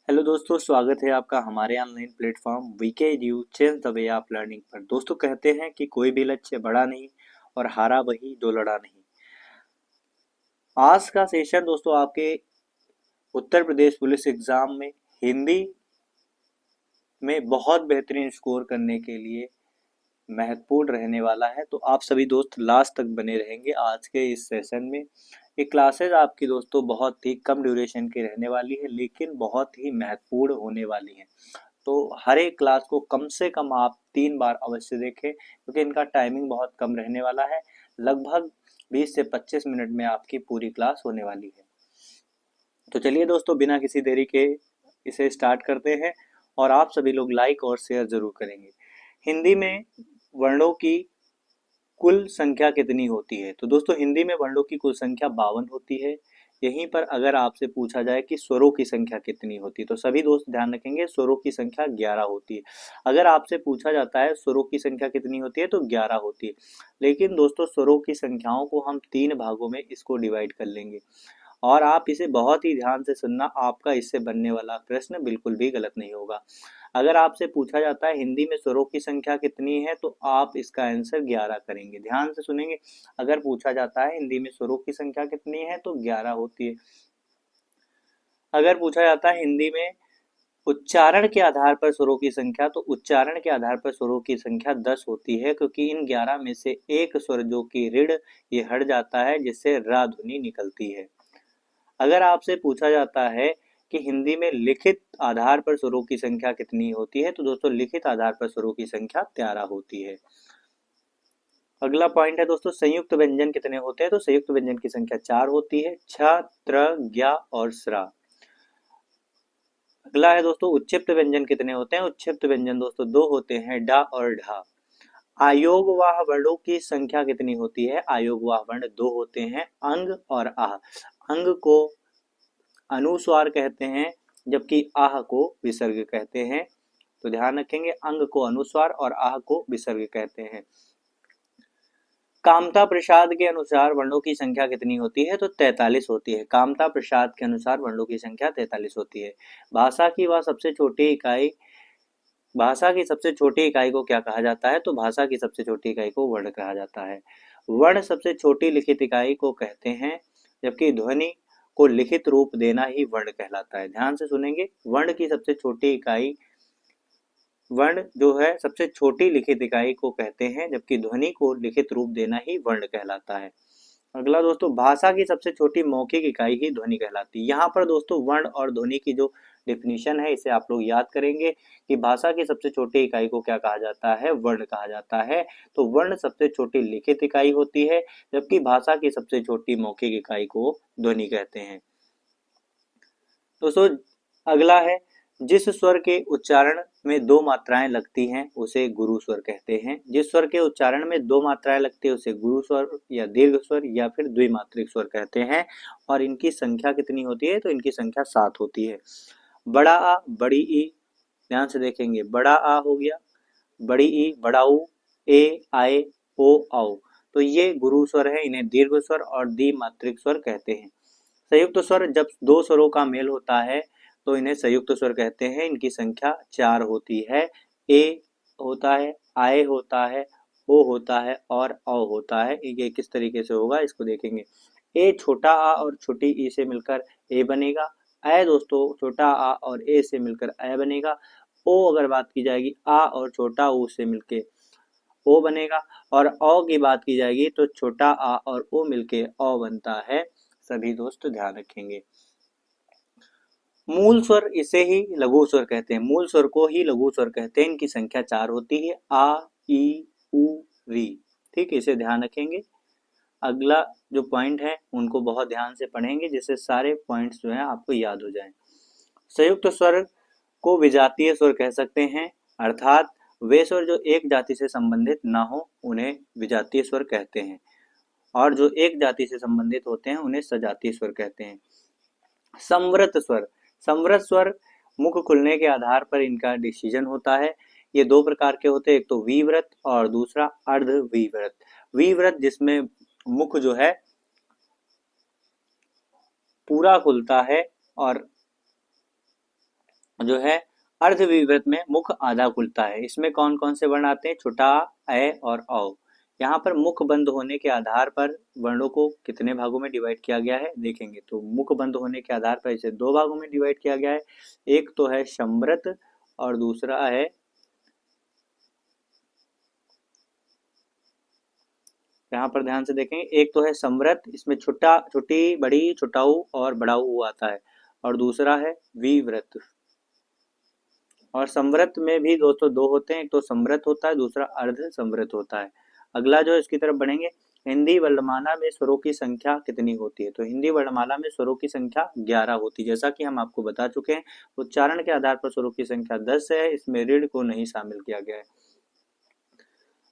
Hello दोस्तों, स्वागत है आपका हमारे online platform VK edu change the way of learning पर। दोस्तों, कहते हैं कि कोई भी लक्ष्य बड़ा नहीं और हारा वही जो लड़ा नहीं। आज का सेशन दोस्तों आपके उत्तर प्रदेश पुलिस एग्जाम में हिंदी में बहुत बेहतरीन स्कोर करने के लिए महत्वपूर्ण रहने वाला है। तो आप सभी दोस्त लास्ट तक बने रहेंगे आज के इस सेशन में। ये क्लासेस आपकी दोस्तों बहुत ही कम ड्यूरेशन की रहने वाली है, लेकिन बहुत ही महत्वपूर्ण होने वाली है। तो हर एक क्लास को कम से कम आप 3 बार अवश्य देखें, क्योंकि इनका टाइमिंग बहुत कम रहने वाला है। लगभग 20 से 25 मिनट में आपकी पूरी क्लास होने वाली है। तो चलिए दोस्तों, बिना किसी देरी के इसे स्टार्ट करते हैं और आप सभी लोग लाइक और शेयर जरूर करेंगे। हिंदी में वर्णों की कुल संख्या कितनी होती है? तो दोस्तों, हिंदी में वर्णों की कुल संख्या 52 होती है। यहीं पर अगर आपसे पूछा जाए कि स्वरों की संख्या कितनी होती है, तो सभी दोस्त ध्यान रखेंगे स्वरों की संख्या 11 होती है। अगर आपसे पूछा जाता है स्वरों की संख्या कितनी होती है, तो 11 होती है। लेकिन दोस्तों, स्वरों की संख्याओं को हम 3 भागों में इसको डिवाइड कर लेंगे और आप इसे बहुत ही ध्यान से सुनना। आपका इससे बनने वाला प्रश्न बिल्कुल भी गलत नहीं होगा। अगर आपसे पूछा जाता है हिंदी में स्वरों की संख्या कितनी है, तो आप इसका आंसर 11 करेंगे। ध्यान से सुनेंगे। अगर पूछा जाता है हिंदी में स्वरों की संख्या कितनी है, तो 11 होती है। अगर पूछा जाता है हिंदी में उच्चारण के आधार पर स्वरों की संख्या, तो उच्चारण के आधार पर स्वरों की संख्या 10 होती है, क्योंकि इन 11 में से एक स्वर जो कि ऋण ये हट जाता है, जिससे रा ध्वनि निकलती है। अगर आपसे पूछा जाता है कि हिंदी में लिखित आधार पर स्वरों की संख्या कितनी होती है, तो दोस्तों लिखित आधार पर स्वरों की संख्या 13 होती है। अगला पॉइंट है दोस्तों, संयुक्त व्यंजन कितने होते हैं? तो संयुक्त व्यंजन की संख्या 4 होती है, छ, त्र, ज्ञ और स्रा। अगला है दोस्तों, उच्चिप्त व्यंजन कितने होते हैं? उच्चिप्त व्यंजन दोस्तों 2 होते हैं, डा और ढा। आयोगवाह वर्णों की संख्या कितनी होती है? आयोगवाह वर्ण 2 होते हैं, अंग और आह। अंग को अनुस्वार कहते हैं, जबकि आह को विसर्ग कहते हैं। तो ध्यान रखेंगे, अंग को अनुस्वार और आह को विसर्ग कहते हैं। कामता प्रसाद के अनुसार वर्णों की संख्या कितनी होती है? तो 43 होती है। कामता प्रसाद के अनुसार वर्णों की संख्या 43 होती है। भाषा की वह सबसे छोटी इकाई भाषा की सबसे छोटी इकाई को क्या कहा जाता है? तो भाषा की सबसे छोटी इकाई को वर्ण कहा जाता है। वर्ण सबसे छोटी लिखित इकाई को कहते हैं, जबकि ध्वनि को लिखित रूप देना ही वर्ण कहलाता है। ध्यान से सुनेंगे, वर्ण की सबसे छोटी इकाई वर्ण जो है सबसे छोटी लिखित इकाई को कहते हैं, जबकि ध्वनि को लिखित रूप देना ही वर्ण कहलाता है। अगला दोस्तों, भाषा की सबसे छोटी मौखिक इकाई ही ध्वनि कहलाती है। यहाँ पर दोस्तों वर्ण और ध्वनि की जो डिफिनीशन है, इसे आप लोग याद करेंगे कि भाषा की सबसे छोटी इकाई को क्या कहा जाता है? वर्ण कहा जाता है। तो वर्ण सबसे छोटी लिखित इकाई होती है, जबकि भाषा की सबसे छोटी मौखिक इकाई को ध्वनि कहते हैं। दोस्तों, अगला है, जिस स्वर के उच्चारण में 2 मात्राएं लगती हैं उसे गुरु स्वर कहते हैं। जिस स्वर के उच्चारण में 2 मात्राएं लगती है उसे गुरु स्वर या दीर्घ स्वर या फिर द्विमात्रिक स्वर कहते हैं। और इनकी संख्या कितनी होती है? तो इनकी संख्या 7 होती है। बड़ा आ, बड़ी ई, ध्यान से देखेंगे, बड़ा आ हो गया, बड़ी ई, बड़ा ऊ, ए, आए, ओ, औ। तो ये गुरु स्वर है, इन्हें दीर्घ स्वर और द्विमात्रिक स्वर कहते हैं। संयुक्त स्वर जब 2 स्वरों का मेल होता है तो इन्हें संयुक्त स्वर कहते हैं। इनकी संख्या 4 होती है। ए होता है, आए होता है, ओ होता है और औ होता है। ये किस तरीके से होगा इसको देखेंगे। ए छोटा आ और छोटी ई से मिलकर ए बनेगा। ऐ दोस्तों छोटा आ और ए से मिलकर ऐ बनेगा। ओ अगर बात की जाएगी, आ और छोटा ऊ से मिलके ओ बनेगा। और औ की बात की जाएगी तो छोटा आ और ओ मिलके औ बनता है। सभी दोस्त ध्यान रखेंगे। मूल स्वर इसे ही लघु स्वर कहते हैं। मूल स्वर को ही लघु स्वर कहते हैं। इनकी संख्या 4 होती है, आ, ई, उ, री। ठीक, इसे ध्यान रखेंगे। अगला जो पॉइंट है उनको बहुत ध्यान से पढ़ेंगे, जिससे सारे पॉइंट्स जो हैं आपको याद हो जाएं। संयुक्त स्वर को विजातीय स्वर कह सकते हैं, अर्थात वे स्वर जो एक जाति से संबंधित ना हो उन्हें विजातीय स्वर कहते हैं, और जो एक जाति से संबंधित होते हैं उन्हें सजातीय स्वर कहते हैं। संवृत स्वर, संवृत स्वर मुख खुलने के आधार पर इनका डिसीजन होता है। ये 2 प्रकार के होते हैं, एक तो विव्रत और दूसरा अर्ध विव्रत। विव्रत जिसमें मुख जो है पूरा खुलता है और जो है अर्धविवृत में मुख आधा खुलता है। इसमें कौन कौन से वर्ण आते हैं? छोटा ए और औ। यहाँ पर मुख बंद होने के आधार पर वर्णों को कितने भागों में डिवाइड किया गया है देखेंगे। तो मुख बंद होने के आधार पर इसे दो भागों में डिवाइड किया गया है। एक तो है सम्रत और दूसरा है, यहाँ पर ध्यान से देखेंगे, एक तो है सम्रत, इसमें छोटा छोटी बड़ी छोटाऊ और बड़ाऊ आता है, और दूसरा है विव्रत। और समव्रत में भी दोस्तों दो होते हैं, एक तो समव्रत होता है, दूसरा अर्ध समव्रत होता है। अगला जो इसकी तरफ बढ़ेंगे, हिंदी वर्णमाला में स्वरों की संख्या कितनी होती है? तो हिंदी वर्णमाला में स्वरों की संख्या 11 होती है, जैसा कि हम आपको बता चुके हैं। उच्चारण के आधार पर स्वरों की संख्या 10 है, इसमें ऋण को नहीं शामिल किया गया है।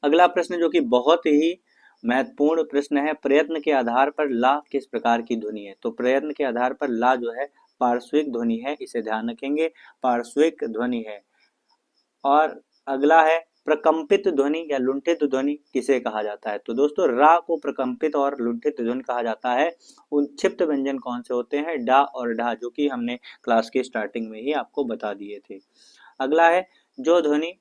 अगला प्रश्न जो कि बहुत ही महत्वपूर्ण प्रश्न है, प्रयत्न के आधार पर ला किस प्रकार की ध्वनि है? तो प्रयत्न के आधार पर ला जो है पार्श्विक ध्वनि है, इसे ध्यान रखेंगे, पार्श्विक ध्वनि है। और अगला है प्रकंपित ध्वनि या लुंठित ध्वनि किसे कहा जाता है? तो दोस्तों रा को प्रकंपित और लुंठित ध्वनि कहा जाता है। उच्छिप्त व्यंजन कौन से होते हैं? डा और ढा, जो कि हमने क्लास के स्टार्टिंग में ही आपको बता दिए थे। अगला है जो ध्वनि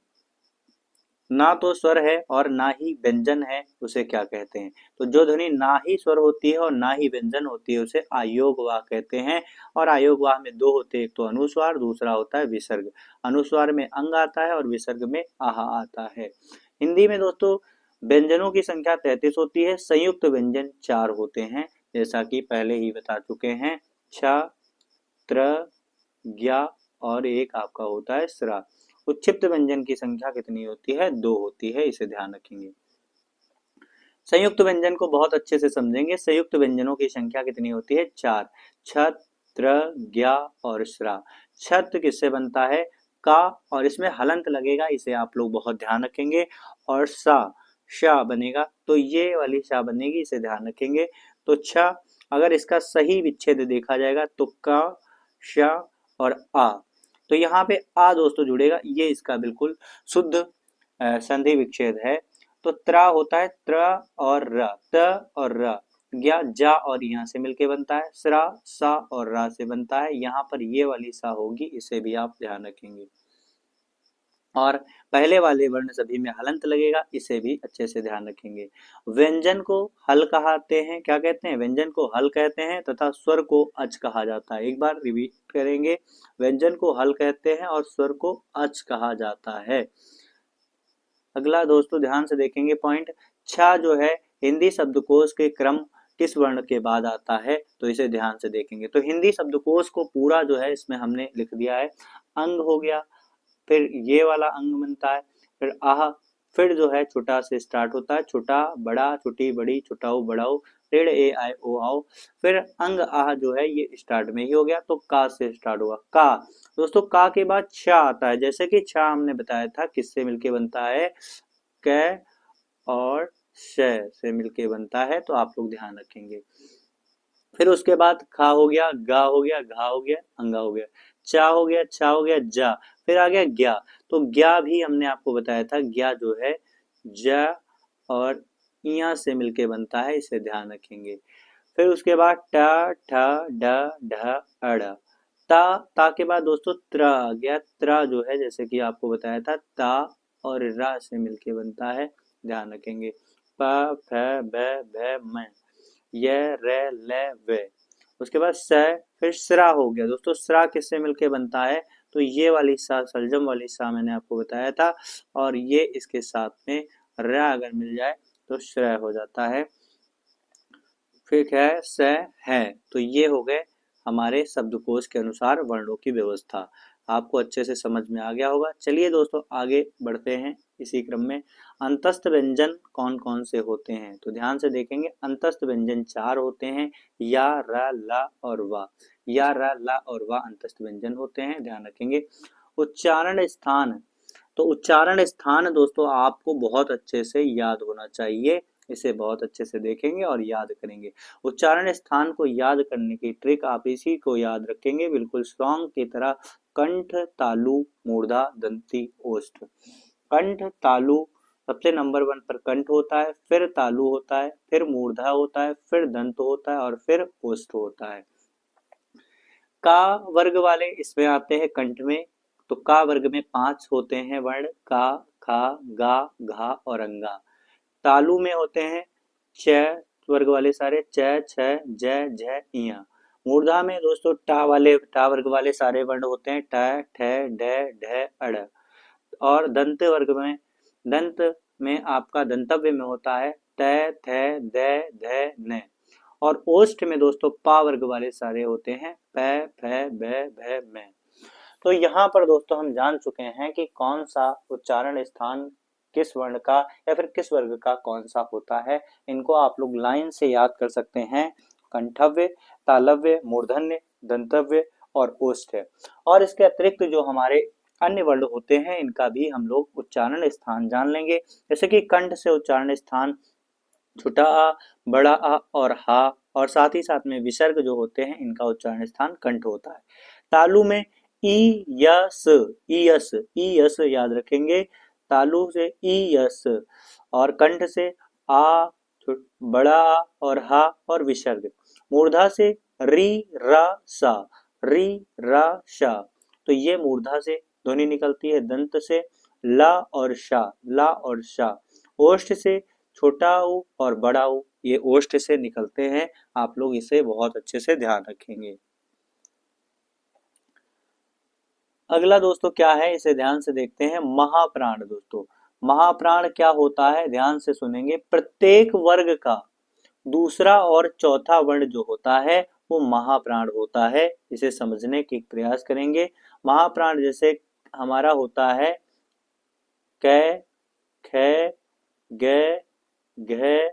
ना तो स्वर है और ना ही व्यंजन है, उसे क्या कहते हैं? तो जो ध्वनि ना ही स्वर होती है और ना ही व्यंजन होती है उसे आयोगवाह कहते हैं। और आयोगवाह में दो होते हैं, एक तो अनुस्वार, दूसरा होता है विसर्ग। अनुस्वार में अंग आता है और विसर्ग में आहा आता है। हिंदी में दोस्तों व्यंजनों की संख्या 33 होती है, संयुक्त व्यंजन 4 होते हैं, जैसा कि पहले ही बता चुके हैं, छ, त्र, ज्ञा और एक आपका होता है स्रा। उच्छिप्त व्यंजन की संख्या कितनी होती है? 2 होती है, इसे ध्यान रखेंगे। संयुक्त व्यंजन को बहुत अच्छे से समझेंगे। संयुक्त व्यंजनों की संख्या कितनी होती है? 4। छ, त्र, ज्ञा और श्रा। छत किससे बनता है? का, और इसमें हलंत लगेगा, इसे आप लोग बहुत ध्यान रखेंगे। और सा, शा बनेगा, तो ये वाली शा बनेगी, इसे ध्यान रखेंगे। तो छ, अगर इसका सही विच्छेद देखा जाएगा तो का, शा और आ, तो यहाँ पे आ दोस्तों जुड़ेगा, ये इसका बिल्कुल शुद्ध संधि विच्छेद है। तो त्रा होता है त्र और र, त और र। ज्ञा जा और यहाँ से मिलके बनता है। स्रा सा और रा से बनता है। यहाँ पर ये वाली सा होगी, इसे भी आप ध्यान रखेंगे। और पहले वाले वर्ण सभी में हलंत लगेगा, इसे भी अच्छे से ध्यान रखेंगे। व्यंजन को हल कहते हैं, क्या कहते हैं? व्यंजन को हल कहते हैं तथा स्वर को अच कहा जाता है। एक बार रिपीट करेंगे, व्यंजन को हल कहते हैं और स्वर को अच कहा जाता है। अगला दोस्तों ध्यान से देखेंगे पॉइंट, छा जो है हिंदी शब्दकोश के क्रम किस वर्ण के बाद आता है? तो इसे ध्यान से देखेंगे। तो हिंदी शब्दकोश को पूरा जो है इसमें हमने लिख दिया है। अंग हो गया, फिर ये वाला अंग बनता है, फिर आह, फिर जो है छोटा से स्टार्ट होता है, छोटा बड़ा छोटी बड़ी छोटाऊ बड़ाऊ, ऋण ए आए ओ आओ, फिर अंग आह जो है ये स्टार्ट में ही हो गया, तो का से स्टार्ट हुआ का। दोस्तों का के बाद छा आता है, जैसे कि छा हमने बताया था किससे मिलके बनता है? क और श से मिलके बनता है, तो आप लोग ध्यान रखेंगे। फिर उसके बाद खा हो गया, गा हो गया, घा हो गया, अंगा हो गया, चा हो गया, छा हो गया, जा, फिर आ गया ज्ञा। तो ज्ञा भी हमने आपको बताया था, ज्ञा जो है ज और इया से मिलके बनता है, इसे ध्यान रखेंगे। फिर उसके बाद ट, ठ, ड, ढ, अड़, ता के बाद दोस्तों त्र आ गया। त्र जो है जैसे कि आपको बताया था, ता और रा से मिलके बनता है, ध्यान रखेंगे। प, फ, ब, भ, म, य, र, ल, व। उसके बाद स, फिर स्रा हो गया। दोस्तों स्रा किससे मिलके बनता है? तो ये वाली सा, सलजम वाली सा मैंने आपको बताया था, और ये इसके साथ में र अगर मिल जाए तो श्रय हो जाता है। फिर है स है, तो ये हो गए हमारे शब्दकोश के अनुसार वर्णों की व्यवस्था। आपको अच्छे से समझ में आ गया होगा। चलिए दोस्तों आगे बढ़ते हैं इसी क्रम में। अंतस्थ व्यंजन कौन कौन से होते हैं? तो ध्यान से देखेंगे, अंतस्थ व्यंजन 4 होते हैं, या, र, ला और वा। या, र, ला और वा अंतस्थ व्यंजन होते हैं, ध्यान रखेंगे। उच्चारण स्थान, तो उच्चारण स्थान दोस्तों आपको बहुत अच्छे से याद होना चाहिए, इसे बहुत अच्छे से देखेंगे और याद करेंगे। उच्चारण स्थान को याद करने की ट्रिक आप इसी को याद रखेंगे, बिल्कुल सॉन्ग की तरह, कंठ, तालु, मूर्धा, दंती, ओष्ठ। कंठ, तालु, सबसे नंबर 1 पर कंठ होता है, फिर तालु होता है, फिर मूर्धा होता है, फिर दंत होता है और फिर ओष्ठ होता है। का वर्ग वाले इसमें आते हैं कंठ में, तो का वर्ग में 5 होते हैं वर्ण, का, खा, गा, घा और अंगा। तालु में होते हैं च वर्ग वाले सारे, च, छ, ज, झ, इया। मूर्धा में दोस्तों टा वर्ग वाले सारे वर्ण होते हैं, ट, ठ, ड, ढ, अड़। और दंत वर्ग में, दंत में आपका दंतव्य में होता है त, थ, द, ध, न। और ओष्ठ में दोस्तों पा वर्ग वाले सारे होते हैं, प, फ, ब, भ, म। तो यहाँ पर दोस्तों हम जान चुके हैं कि कौन सा उच्चारण स्थान किस वर्ण का या फिर किस वर्ग का कौन सा होता है। इनको आप लोग लाइन से याद कर सकते हैं, कंठव्य, तालव्य, मूर्धन्य, दंतव्य और ओष्ठ। और इसके अतिरिक्त जो हमारे अन्य वर्ण होते हैं इनका भी हम लोग उच्चारण स्थान जान लेंगे। जैसे कि कंठ से उच्चारण स्थान छोटा आ, बड़ा आ और हा, और साथ ही साथ में विसर्ग जो होते हैं इनका उच्चारण स्थान कंठ होता है। तालु में ई यस, ई यस, ई यस याद रखेंगे, तालु से ई यस। और कंठ से आ, बड़ा आ और हा और विसर्ग। मूर्धा से री रा सा, री रा शा, तो ये मूर्धा से ध्वनि निकलती है। दंत से ला और शा, ला और शा। ओष्ठ से छोटा ऊ और बड़ा ऊ, ये ओष्ठ से निकलते हैं। आप लोग इसे बहुत अच्छे से ध्यान रखेंगे। अगला दोस्तों क्या है, इसे ध्यान से देखते हैं। महाप्राण दोस्तों, महाप्राण क्या होता है, ध्यान से सुनेंगे। प्रत्येक वर्ग का दूसरा और चौथा वर्ण जो होता है वो महाप्राण होता है। इसे समझने की प्रयास करेंगे। महाप्राण जैसे हमारा होता है क, ख, ग, घ,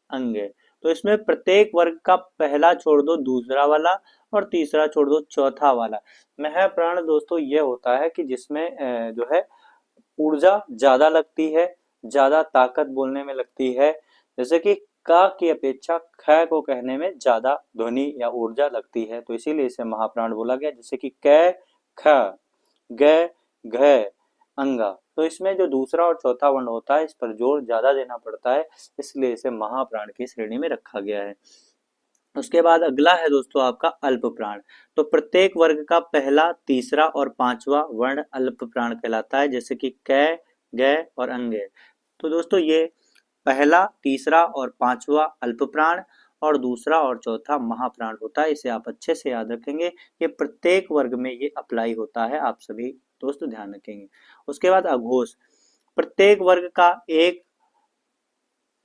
अंग। तो इसमें प्रत्येक वर्ग का पहला छोड़ दो दूसरा वाला और तीसरा छोड़ दो चौथा वाला। महाप्राण दोस्तों ये होता है कि जिसमें जो है ऊर्जा ज्यादा लगती है, ज्यादा ताकत बोलने में लगती है। जैसे कि का की अपेक्षा ख को कहने में ज्यादा ध्वनि या ऊर्जा लगती है, तो इसीलिए इसे महाप्राण बोला गया। जैसे कि क, ख, ग, घ, अंगा। तो इसमें जो दूसरा और चौथा वर्ण होता है इस पर जोर ज्यादा देना पड़ता है, इसलिए इसे महाप्राण की श्रेणी में रखा गया है। उसके बाद अगला है दोस्तों आपका अल्प प्राण। तो प्रत्येक वर्ग का पहला, तीसरा और पांचवा वर्ण अल्प प्राण कहलाता है। जैसे कि क, ग और अंग। तो दोस्तों ये पहला, तीसरा और पांचवा अल्प प्राण और दूसरा और चौथा महाप्राण होता है। इसे आप अच्छे से याद रखेंगे, ये प्रत्येक वर्ग में ये अप्लाई होता है, आप सभी दोस्त ध्यान रखेंगे। उसके बाद अघोष, प्रत्येक वर्ग का एक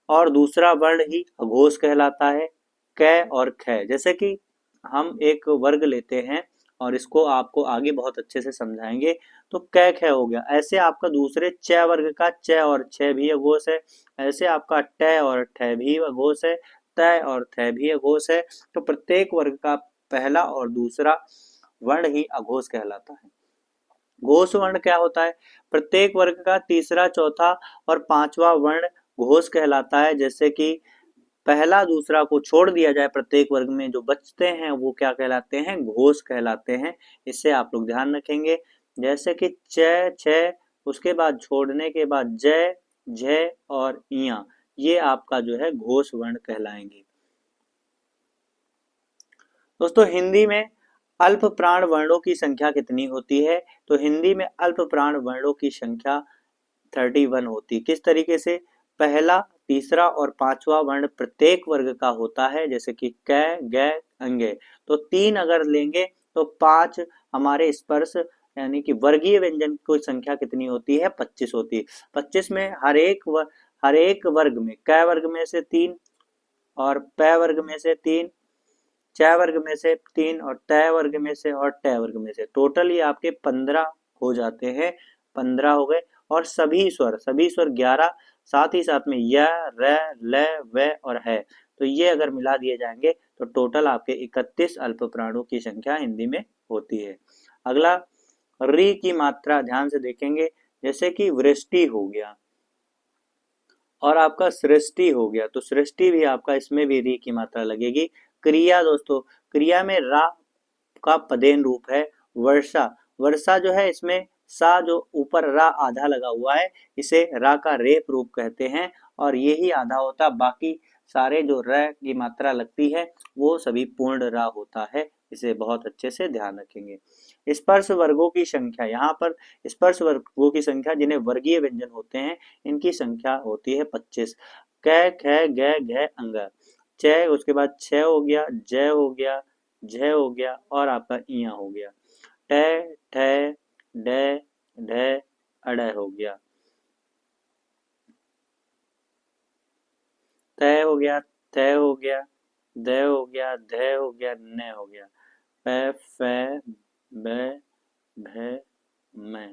और दूसरा वर्ण ही अघोष कहलाता है, क और ख। जैसे कि हम एक वर्ग लेते हैं और इसको आपको आगे बहुत अच्छे से समझाएंगे। तो क ख हो गया, ऐसे आपका दूसरे च वर्ग का च और छ भी अघोष है, ऐसे आपका ट और ठ भी अघोष है, त और थ भी अघोष है। तो प्रत्येक वर्ग का पहला और दूसरा वर्ण ही अघोष कहलाता है। घोष वर्ण क्या होता है, प्रत्येक वर्ग का तीसरा, चौथा और पांचवा वर्ण घोष कहलाता है। जैसे कि पहला दूसरा को छोड़ दिया जाए, प्रत्येक वर्ग में जो बचते हैं वो क्या कहलाते हैं, घोष कहलाते हैं। इससे आप लोग ध्यान रखेंगे। जैसे कि च, छ, उसके बाद छोड़ने के बाद ज, झ और इया, ये आपका जो है घोष वर्ण कहलाएंगे। दोस्तों हिंदी में अल्प प्राण वर्णों की संख्या कितनी होती है, तो हिंदी में अल्प प्राण वर्णों की संख्या 31 होती है। किस तरीके से, पहला, तीसरा और पांचवा वर्ण प्रत्येक वर्ग का होता है। जैसे कि क, ग, अंगे। तो 3 अगर लेंगे तो 5 हमारे स्पर्श यानी कि वर्गीय व्यंजन की संख्या कितनी होती है, 25 होती है। 25 में हर एक वर्ग में, क वर्ग में से 3 और प वर्ग में से 3, च वर्ग में से 3 और त वर्ग में से और ट वर्ग में से, टोटल ये आपके 15 हो जाते हैं। 15 हो गए। और सभी स्वर 11, साथ ही साथ में य, र, ल, व और है, तो ये अगर मिला दिए जाएंगे तो टोटल आपके 31 अल्प प्राणों की संख्या हिंदी में होती है। अगला री की मात्रा ध्यान से देखेंगे। जैसे कि वृष्टि हो गया और आपका सृष्टि हो गया, तो सृष्टि भी आपका, इसमें भी री की मात्रा लगेगी। क्रिया दोस्तों, क्रिया में रा का पदेन रूप है वर्षा। वर्षा जो है इसमें सा जो ऊपर रा आधा लगा हुआ है, इसे रा का रेप रूप कहते हैं और यही आधा होता, बाकी सारे जो र की मात्रा लगती है वो सभी पूर्ण रा होता है। इसे बहुत अच्छे से ध्यान रखेंगे। स्पर्श वर्गों की संख्या, यहाँ पर स्पर्श वर्गों की संख्या जिन्हें वर्गीय व्यंजन होते हैं इनकी संख्या होती है 25। क ख ग घ अंग, च उसके बाद छ हो गया, ज हो गया, झ हो गया और आपका इया हो गया, ट ठ ड ढ अड़ हो गया, त हो गया, थ हो गया, द हो गया, ध हो गया, न हो गया, प फ ब भ म।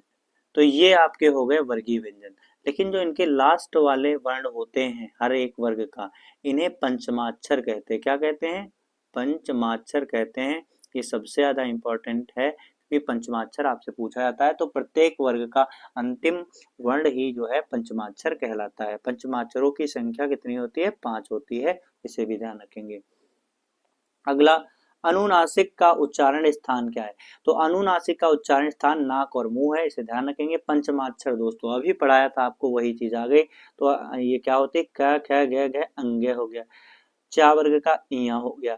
तो ये आपके हो गए वर्गीय व्यंजन। लेकिन जो इनके लास्ट वाले वर्ण होते हैं हर एक वर्ग का, इन्हें पंचमाक्षर कहते हैं। क्या कहते हैं? पंचमाक्षर कहते हैं। ये सबसे ज्यादा इंपॉर्टेंट है कि पंचमाक्षर आपसे पूछा जाता है तो प्रत्येक वर्ग का अंतिम वर्ण ही जो है पंचमाक्षर कहलाता है। पंचमाक्षरों की संख्या कितनी होती है? 5 होती है। इसे भी ध्यान रखेंगे। अगला, अनुनासिक का उच्चारण स्थान क्या है? तो अनुनासिक का उच्चारण स्थान नाक और मुंह है, इसे ध्यान रखेंगे। पंचमाक्षर दोस्तों अभी पढ़ाया था आपको, वही चीज आ गई। तो ये क्या होते हैं? क ख ग घ अंगे हो गया, चा वर्ग का इया हो गया,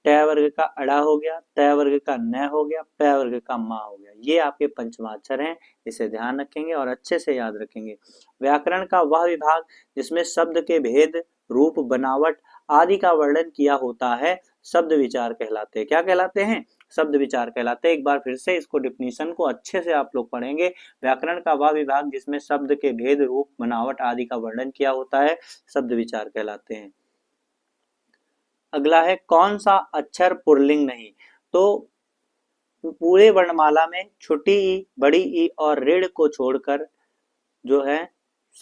ट वर्ग का अड़ा हो गया, त वर्ग का न हो गया, प वर्ग का मा हो गया। ये आपके पंचमाक्षर हैं, इसे ध्यान रखेंगे और अच्छे से याद रखेंगे। व्याकरण का वह विभाग जिसमें शब्द के भेद, रूप, बनावट आदि का वर्णन किया होता है शब्द विचार कहलाते हैं। क्या कहलाते हैं? शब्द विचार कहलाते हैं। एक बार फिर से इसको डिफिनीशन को अच्छे से आप लोग पढ़ेंगे। व्याकरण का वह विभाग जिसमें शब्द के भेद, रूप, बनावट आदि का वर्णन किया होता है शब्द विचार कहलाते हैं। अगला है, कौन सा अक्षर पुल्लिंग नहीं? तो पूरे वर्णमाला में छोटी ई, बड़ी ई और ऋण को छोड़कर जो है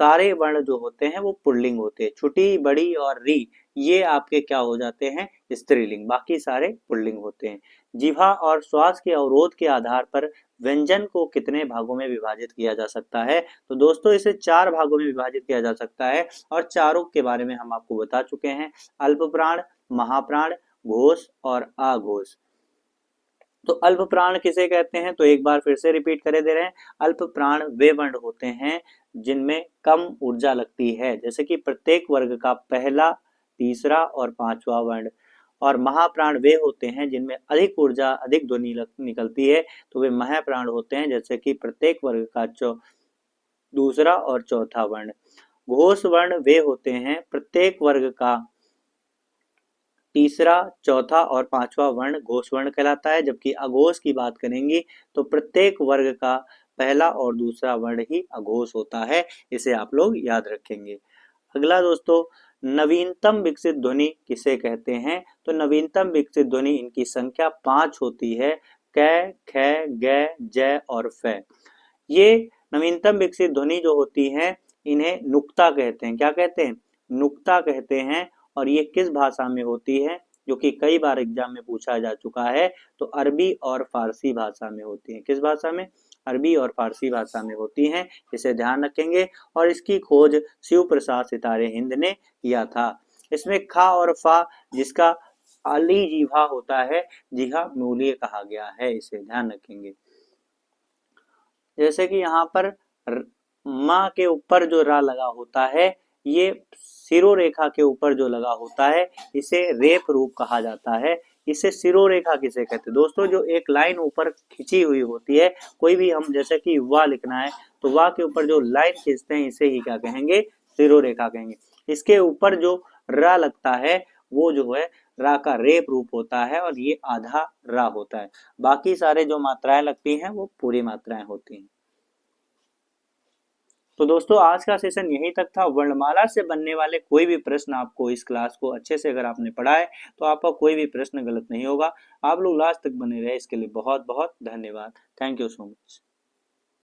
सारे वर्ण जो होते हैं वो पुल्लिंग होते हैं। छोटी, बड़ी और री ये आपके क्या हो जाते हैं? स्त्रीलिंग। बाकी सारे पुल्लिंग होते हैं। जिह्वा और श्वास के अवरोध के आधार पर व्यंजन को कितने भागों में विभाजित किया जा सकता है? तो दोस्तों इसे 4 भागों में विभाजित किया जा सकता है और चारों के बारे में हम आपको बता चुके हैं। अल्प प्राण, महाप्राण, घोष और आघोष। तो अल्प प्राण किसे कहते हैं? तो एक बार फिर से रिपीट करे दे रहे हैं। अल्प प्राण वे वर्ण होते हैं जिनमें कम ऊर्जा लगती है, जैसे कि प्रत्येक वर्ग का पहला, तीसरा और पांचवा वर्ण। और महाप्राण वे होते हैं जिनमें अधिक ऊर्जा, अधिक ध्वनि निकलती है, तो वे महाप्राण होते हैं, जैसे कि प्रत्येक वर्ग का दूसरा और चौथा वर्ण। घोष वर्ण वे होते हैं प्रत्येक वर्ग का तीसरा, चौथा और पांचवा वर्ण घोष वर्ण कहलाता है। जबकि अघोष की बात करेंगे तो प्रत्येक वर्ग का पहला और दूसरा वर्ण ही अघोष होता है। इसे आप लोग याद रखेंगे। अगला दोस्तों, नवीनतम विकसित ध्वनि किसे कहते हैं? तो नवीनतम विकसित ध्वनि इनकी संख्या 5 होती है। क, ख, ग, ज और फ। ये नवीनतम विकसित ध्वनि जो होती है इन्हें नुक्ता कहते हैं। क्या कहते हैं? नुक्ता कहते हैं। और ये किस भाषा में होती है, जो कि कई बार एग्जाम में पूछा जा चुका है? तो अरबी और फारसी भाषा में होती है। किस भाषा में? अरबी और फारसी भाषा में होती हैं। इसे ध्यान रखेंगे। और इसकी खोज शिव प्रसाद सितारे हिंद ने किया था। इसमें खा और फा जिसका अली जीवा होता है, जीहा मूल्य कहा गया है। इसे ध्यान रखेंगे। जैसे कि यहाँ पर माँ के ऊपर जो रा लगा होता है, ये सिरोरेखा के ऊपर जो लगा होता है इसे रेफ रूप कहा जाता है। इसे सिरोरेखा किसे कहते हैं? दोस्तों जो एक लाइन ऊपर खिंची हुई होती है, कोई भी हम जैसे कि वाह लिखना है तो वाह के ऊपर जो लाइन खींचते हैं इसे ही क्या कहेंगे? सिरोरेखा कहेंगे। इसके ऊपर जो रा लगता है वो जो है रा का रेप रूप होता है और ये आधा रा होता है। बाकी सारे जो मात्राएं लगती हैं वो पूरी मात्राएं होती हैं। तो दोस्तों आज का सेशन यहीं तक था। वर्णमाला से बनने वाले कोई भी प्रश्न आपको इस क्लास को अच्छे से अगर आपने पढ़ा है तो आपका कोई भी प्रश्न गलत नहीं होगा। आप लोग लास्ट तक बने रहे इसके लिए बहुत बहुत धन्यवाद। Thank you so much.